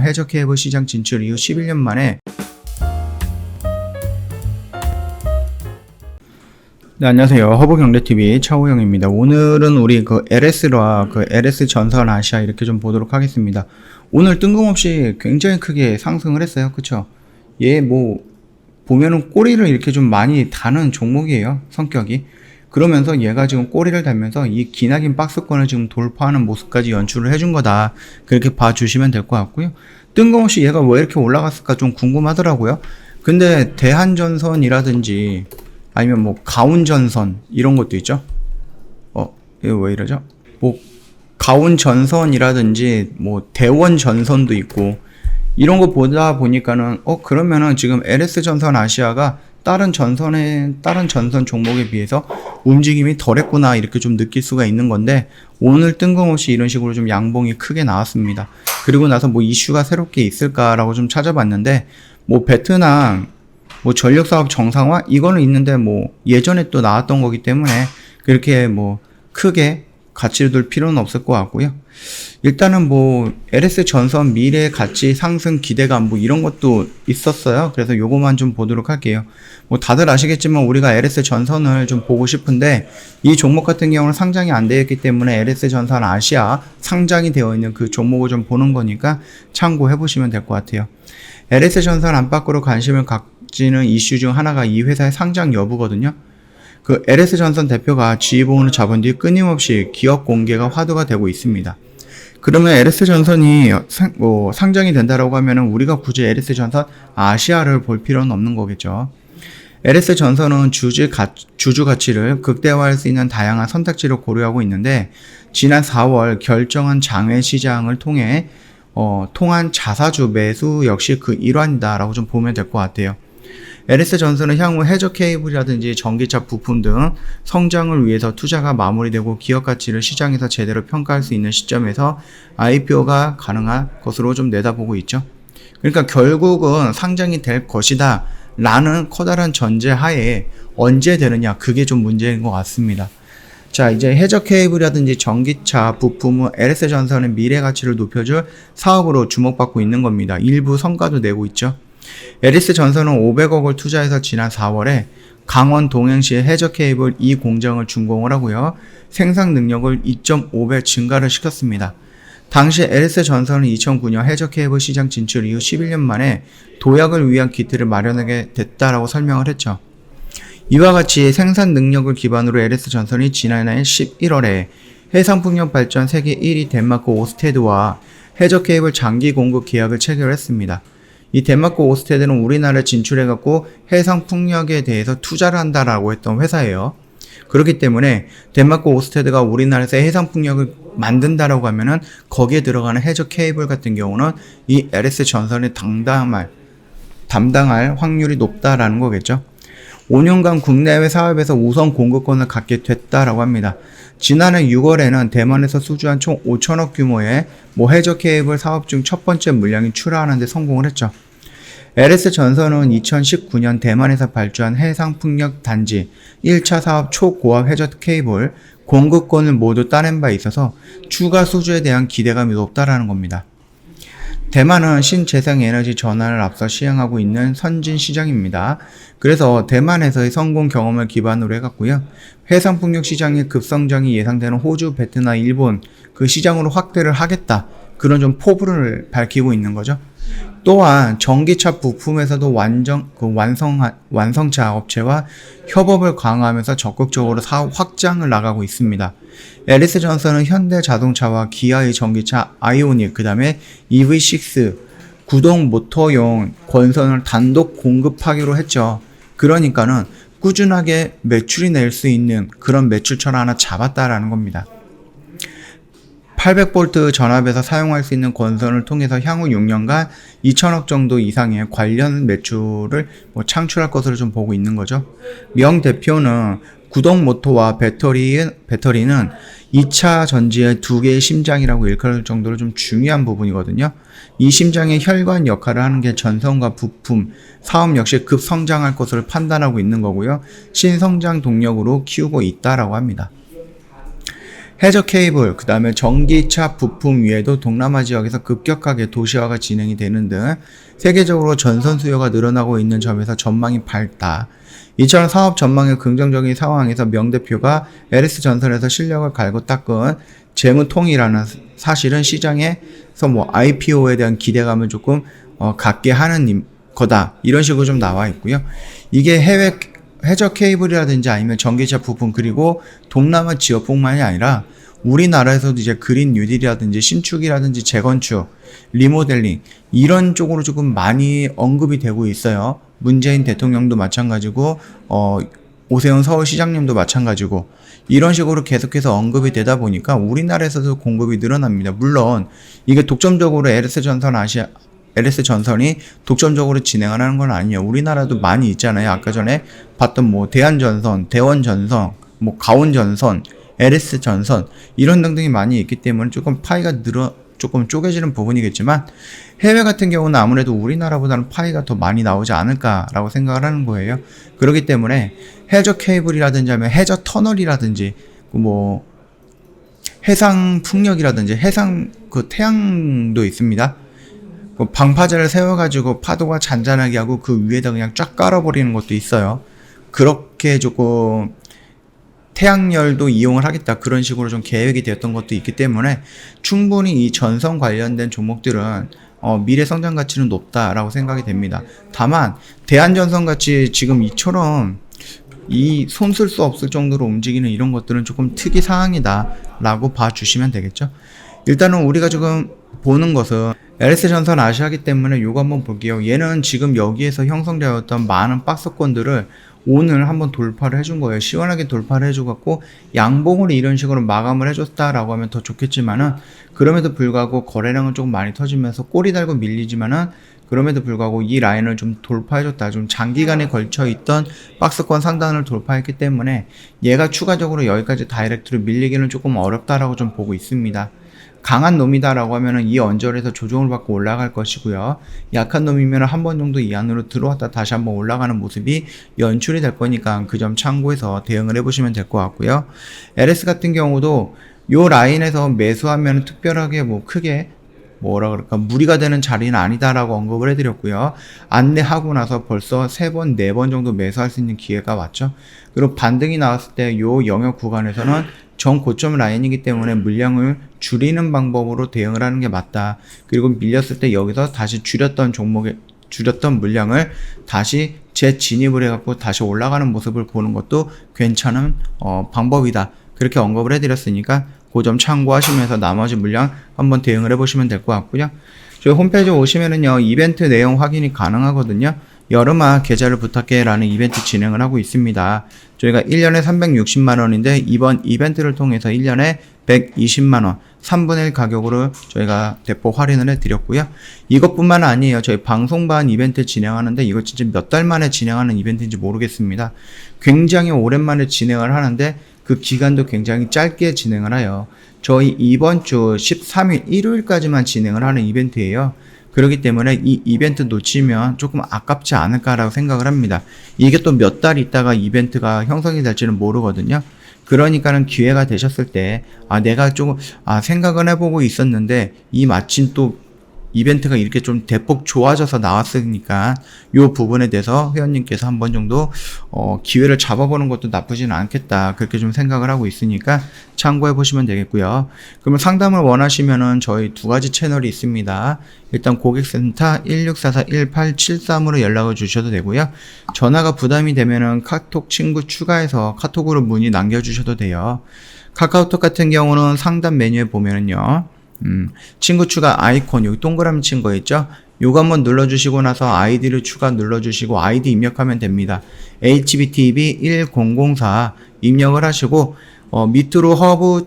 해저 케이블 시장 진출 이후 11년 만에 네, 안녕하세요. 허브경제TV 차우영입니다. 오늘은 우리 LS와 LS 전선 아시아 이렇게 좀 보도록 하겠습니다. 오늘 뜬금없이 굉장히 크게 상승을 했어요. 그쵸? 얘 보면은 꼬리를 이렇게 좀 많이 다는 종목이에요. 성격이. 그러면서 얘가 지금 꼬리를 달면서 이 기나긴 박스권을 지금 돌파하는 모습까지 연출을 해준 거다. 그렇게 봐주시면 될 것 같고요. 뜬금없이 얘가 왜 이렇게 올라갔을까 좀 궁금하더라고요. 근데 대한전선이라든지 아니면 가운전선 이런 것도 있죠. 이거 왜 이러죠? 가운전선이라든지 대원전선도 있고 이런 거 보다 보니까는 그러면은 지금 LS전선 아시아가 다른 전선 종목에 비해서 움직임이 덜했구나 이렇게 좀 느낄 수가 있는 건데, 오늘 뜬금없이 이런 식으로 좀 양봉이 크게 나왔습니다. 그리고 나서 이슈가 새롭게 있을까라고 좀 찾아봤는데, 베트남 전력사업 정상화 이거는 있는데 예전에 또 나왔던 거기 때문에 그렇게 크게 가치를 둘 필요는 없을 것 같고요. 일단은 LS 전선 미래 가치 상승 기대감 이런 것도 있었어요. 그래서 요거만 좀 보도록 할게요. 다들 아시겠지만 우리가 LS 전선을 좀 보고 싶은데 이 종목 같은 경우는 상장이 안 되어 있기 때문에 LS 전선 아시아 상장이 되어 있는 그 종목을 좀 보는 거니까 참고해 보시면 될 것 같아요. LS 전선 안팎으로 관심을 갖지는 이슈 중 하나가 이 회사의 상장 여부거든요. LS전선 대표가 지휘봉을 잡은 뒤 끊임없이 기업 공개가 화두가 되고 있습니다. 그러면 LS전선이 상장이 된다라고 하면은 우리가 굳이 LS전선 아시아를 볼 필요는 없는 거겠죠. LS전선은 주주 가치를 극대화할 수 있는 다양한 선택지를 고려하고 있는데, 지난 4월 결정한 장외 시장을 통한 자사주 매수 역시 그 일환이다라고 좀 보면 될 것 같아요. LS전선은 향후 해저 케이블이라든지 전기차 부품 등 성장을 위해서 투자가 마무리되고 기업 가치를 시장에서 제대로 평가할 수 있는 시점에서 IPO가 가능한 것으로 좀 내다보고 있죠. 그러니까 결국은 상장이 될 것이다 라는 커다란 전제하에 언제 되느냐, 그게 좀 문제인 것 같습니다. 자, 이제 해저 케이블이라든지 전기차 부품은 LS전선의 미래 가치를 높여줄 사업으로 주목받고 있는 겁니다. 일부 성과도 내고 있죠. LS전선은 500억을 투자해서 지난 4월에 강원 동행시의 해저 케이블 2 공장을 준공을 하고요. 생산 능력을 2.5배 증가를 시켰습니다. 당시 LS전선은 2009년 해저 케이블 시장 진출 이후 11년 만에 도약을 위한 기틀을 마련하게 됐다라고 설명을 했죠. 이와 같이 생산 능력을 기반으로 LS전선이 지난해 11월에 해상풍력 발전 세계 1위 덴마크 오스테드와 해저 케이블 장기 공급 계약을 체결했습니다. 이 덴마크 오스테드는 우리나라에 진출해갖고 해상 풍력에 대해서 투자를 한다라고 했던 회사예요. 그렇기 때문에 덴마크 오스테드가 우리나라에서 해상 풍력을 만든다라고 하면은 거기에 들어가는 해저 케이블 같은 경우는 이 LS 전선에 담당할 확률이 높다라는 거겠죠. 5년간 국내외 사업에서 우선 공급권을 갖게 됐다라고 합니다. 지난해 6월에는 대만에서 수주한 총 5천억 규모의 해저 케이블 사업 중 첫 번째 물량이 출하하는 데 성공을 했죠. LS전선은 2019년 대만에서 발주한 해상풍력 단지 1차 사업 초고압 해저 케이블 공급권을 모두 따낸 바 있어서 추가 수주에 대한 기대감이 높다라는 겁니다. 대만은 신재생에너지 전환을 앞서 시행하고 있는 선진 시장입니다. 그래서 대만에서의 성공 경험을 기반으로 해갔고요. 해상풍력 시장의 급성장이 예상되는 호주, 베트남, 일본 그 시장으로 확대를 하겠다. 그런 좀 포부를 밝히고 있는 거죠. 또한 전기차 부품에서도 완성차 업체와 협업을 강화하면서 적극적으로 사업 확장을 나가고 있습니다. LS전선은 현대자동차와 기아의 전기차 아이오닉, 그 다음에 EV6 구동 모터용 권선을 단독 공급하기로 했죠. 그러니까는 꾸준하게 매출이 낼 수 있는 그런 매출처를 하나 잡았다라는 겁니다. 800V 전압에서 사용할 수 있는 권선을 통해서 향후 6년간 2천억 정도 이상의 관련 매출을 창출할 것으로 좀 보고 있는 거죠. 명 대표는 구동 모터와 배터리는 2차 전지의 2개의 심장이라고 일컬을 정도로 좀 중요한 부분이거든요. 이 심장의 혈관 역할을 하는 게 전선과 부품, 사업 역시 급성장할 것으로 판단하고 있는 거고요. 신성장 동력으로 키우고 있다라고 합니다. 해저 케이블, 그 다음에 전기차 부품 위에도 동남아 지역에서 급격하게 도시화가 진행이 되는 등 세계적으로 전선 수요가 늘어나고 있는 점에서 전망이 밝다. 이처럼 사업 전망의 긍정적인 상황에서 명 대표가 LS전선에서 실력을 갈고 닦은 재무통이라는 사실은 시장에서 IPO에 대한 기대감을 조금 갖게 하는 거다. 이런 식으로 좀 나와 있고요. 이게 해저 케이블이라든지 아니면 전기차 부품 그리고 동남아 지역뿐만이 아니라 우리나라에서도 이제 그린 뉴딜이라든지 신축이라든지 재건축, 리모델링 이런 쪽으로 조금 많이 언급이 되고 있어요. 문재인 대통령도 마찬가지고 오세훈 서울시장님도 마찬가지고 이런 식으로 계속해서 언급이 되다 보니까 우리나라에서도 공급이 늘어납니다. 물론 이게 독점적으로 LS전선이 독점적으로 진행을 하는 건 아니에요. 우리나라도 많이 있잖아요. 아까 전에 봤던 대한전선, 대원전선, 가온전선, LS전선 이런 등등이 많이 있기 때문에 조금 파이가 조금 쪼개지는 부분이겠지만 해외 같은 경우는 아무래도 우리나라보다는 파이가 더 많이 나오지 않을까라고 생각을 하는 거예요. 그렇기 때문에 해저 케이블이라든지 하면 해저 터널이라든지 해상 풍력이라든지 해상 태양도 있습니다. 방파제를 세워가지고 파도가 잔잔하게 하고 그 위에다 그냥 쫙 깔아버리는 것도 있어요. 그렇게 조금 태양열도 이용을 하겠다 그런 식으로 좀 계획이 되었던 것도 있기 때문에 충분히 이 전선 관련된 종목들은 미래 성장 가치는 높다라고 생각이 됩니다. 다만 대한전선 같이 지금 이처럼 이 손 쓸 수 없을 정도로 움직이는 이런 것들은 조금 특이 사항이다 라고 봐주시면 되겠죠. 일단은 우리가 지금 보는 것은 LS전선 아시아기 때문에 요거 한번 볼게요. 얘는 지금 여기에서 형성되었던 많은 박스권들을 오늘 한번 돌파를 해준 거예요. 시원하게 돌파를 해줘갖고 양봉으로 이런 식으로 마감을 해줬다라고 하면 더 좋겠지만은 그럼에도 불구하고 거래량은 조금 많이 터지면서 꼬리 달고 밀리지만은 그럼에도 불구하고 이 라인을 좀 돌파해줬다. 좀 장기간에 걸쳐 있던 박스권 상단을 돌파했기 때문에 얘가 추가적으로 여기까지 다이렉트로 밀리기는 조금 어렵다라고 좀 보고 있습니다. 강한 놈이다라고 하면은 이 언저리에서 조정을 받고 올라갈 것이고요. 약한 놈이면 한 번 정도 이 안으로 들어왔다 다시 한번 올라가는 모습이 연출이 될 거니까 그 점 참고해서 대응을 해보시면 될 것 같고요. LS 같은 경우도 요 라인에서 매수하면 특별하게 크게 무리가 되는 자리는 아니다라고 언급을 해드렸고요. 안내하고 나서 벌써 3번, 4번 정도 매수할 수 있는 기회가 왔죠. 그리고 반등이 나왔을 때 요 영역 구간에서는 전 고점 라인이기 때문에 물량을 줄이는 방법으로 대응을 하는 게 맞다. 그리고 밀렸을 때 여기서 다시 줄였던 물량을 다시 재진입을 해갖고 다시 올라가는 모습을 보는 것도 괜찮은 방법이다. 그렇게 언급을 해드렸으니까 그 점 참고하시면서 나머지 물량 한번 대응을 해보시면 될 것 같고요. 저희 홈페이지 오시면은요 이벤트 내용 확인이 가능하거든요. 여름아 계좌를 부탁해 라는 이벤트 진행을 하고 있습니다. 저희가 1년에 360만원인데 이번 이벤트를 통해서 1년에 120만원 3분의 1 가격으로 저희가 대폭 할인을 해드렸고요. 이것뿐만 아니에요. 저희 방송반 이벤트 진행하는데 이거 진짜 몇 달 만에 진행하는 이벤트인지 모르겠습니다. 굉장히 오랜만에 진행을 하는데 그 기간도 굉장히 짧게 진행을 해요. 저희 이번 주 13일 일요일까지만 진행을 하는 이벤트예요. 그렇기 때문에 이 이벤트 놓치면 조금 아깝지 않을까라고 생각을 합니다. 이게 또 몇 달 있다가 이벤트가 형성이 될지는 모르거든요. 그러니까는 기회가 되셨을 때 내가 조금 생각은 해보고 있었는데 이 마침 또 이벤트가 이렇게 좀 대폭 좋아져서 나왔으니까 이 부분에 대해서 회원님께서 한번 정도 기회를 잡아보는 것도 나쁘지는 않겠다 그렇게 좀 생각을 하고 있으니까 참고해 보시면 되겠고요. 그러면 상담을 원하시면은 저희 두 가지 채널이 있습니다. 일단 고객센터 1644-1873으로 연락을 주셔도 되고요. 전화가 부담이 되면은 카톡 친구 추가해서 카톡으로 문의 남겨주셔도 돼요. 카카오톡 같은 경우는 상담 메뉴에 보면은요 친구 추가 아이콘 여기 동그라미 친 거 있죠? 요거 한번 눌러주시고 나서 아이디를 추가 눌러주시고 아이디 입력하면 됩니다. HBTV1004 입력을 하시고 밑으로 허브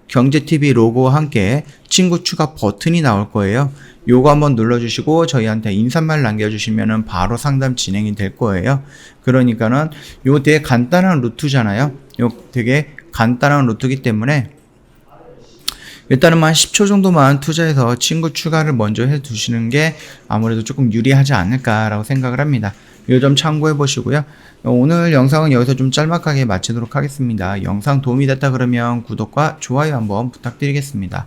경제TV 로고와 함께 친구 추가 버튼이 나올 거예요. 요거 한번 눌러주시고 저희한테 인사말 남겨주시면은 바로 상담 진행이 될 거예요. 그러니까는 요거 되게 간단한 루트잖아요. 요 되게 간단한 루트이기 때문에 일단은 한 10초 정도만 투자해서 친구 추가를 먼저 해 두시는 게 아무래도 조금 유리하지 않을까라고 생각을 합니다. 이 점 참고해 보시고요. 오늘 영상은 여기서 좀 짤막하게 마치도록 하겠습니다. 영상 도움이 됐다 그러면 구독과 좋아요 한번 부탁드리겠습니다.